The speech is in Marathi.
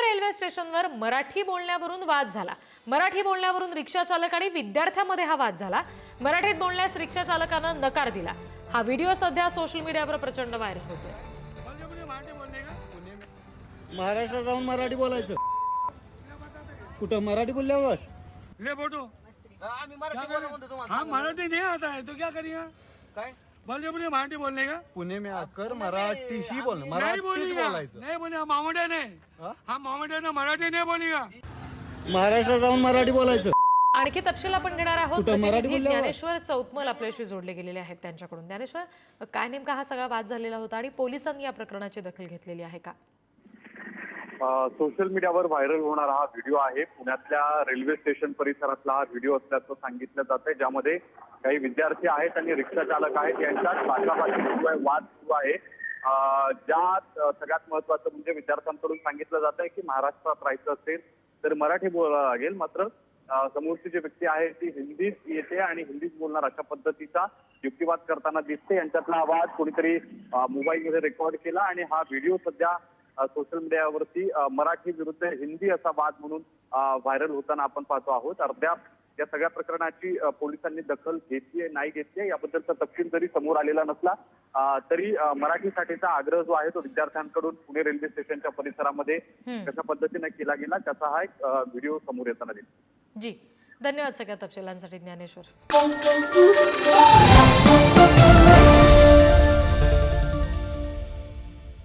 रेल्वे स्टेशनवर मराठी बोलण्यावरून वाद झाला। मराठी बोलण्यावरून रिक्षा चालक आणि विद्यार्थ्यांमध्ये हा वाद झाला। मराठीत बोलण्यास रिक्षा चालकानं नकार दिला। हा व्हिडिओ सध्या सोशल मीडियावर प्रचंड व्हायरल होतोय। महाराष्ट्रात जाऊन मराठी बोलायचं, कुठं मराठी बोलल्यावर ले फोटो आम्ही मराठी बोलणं म्हणतो तुम्हाला। हाँ मराठी नहीं आता है तो क्या करेगा? काय बोलिए बोलिए मराठी बोलने का पुणे में आकर मराठीशी बोल, नहीं मराठीत बोलेगा बोलायचं। नहीं बोलेगा मामूडे ने हाँ? हाँ मामूडे ने मराठी नहीं बोलेगा। महाराष्ट्रात जाऊन मराठी बोलायचं, आणखी तपशील आपण घेणार आहोत। कुठं मराठी प्रतिनिधी बोलल्यावर? ज्ञानेश्वर चौतमल आपल्याशी जोडले गेलेले आहेत त्यांच्याकडून। ज्ञानेश्वर, काय नेमका हा सगळा वाद झालेला होता आणि पोलिसांनी या प्रकरणाची दखल घेतलेली आहे का? सोशल मीडियावर व्हायरल होणारा हा व्हिडिओ आहे। पुण्यातल्या रेल्वे स्टेशन परिसरातला हा व्हिडिओ असल्याचं सांगितलं जात आहे, ज्यामध्ये काही विद्यार्थी आहेत आणि रिक्षा चालक आहेत यांच्यात बाचाबाची सुरू आहे, वाद सुरू आहे। ज्यात सगळ्यात महत्वाचं म्हणजे विद्यार्थ्यांकडून सांगितलं जात आहे की महाराष्ट्रात राहायचं असेल तर मराठी बोलावं लागेल, मात्र समोरची जी व्यक्ती आहे ती हिंदीत येते आणि हिंदीत बोलणार अशा पद्धतीचा युक्तिवाद करताना दिसते। यांच्यातला हा वाद कोणीतरी मोबाईलमध्ये रेकॉर्ड केला आणि हा व्हिडिओ सध्या सोशल मीडियावरती मराठी विरुद्ध हिंदी असा वाद म्हणून व्हायरल होताना आपण पाहतो आहोत। अद्याप या सगळ्या प्रकरणाची पोलिसांनी दखल घेतली आहे नाही घेतली आहे याबद्दलचा तपशील जरी समोर आलेला नसला तरी मराठीसाठीचा आग्रह जो आहे तो विद्यार्थ्यांकडून पुणे रेल्वे स्टेशनच्या परिसरामध्ये कशा पद्धतीने केला गेला त्याचा हा एक व्हिडिओ समोर येताना दिसतो। जी, धन्यवाद सगळ्या तपशिलांसाठी ज्ञानेश्वर।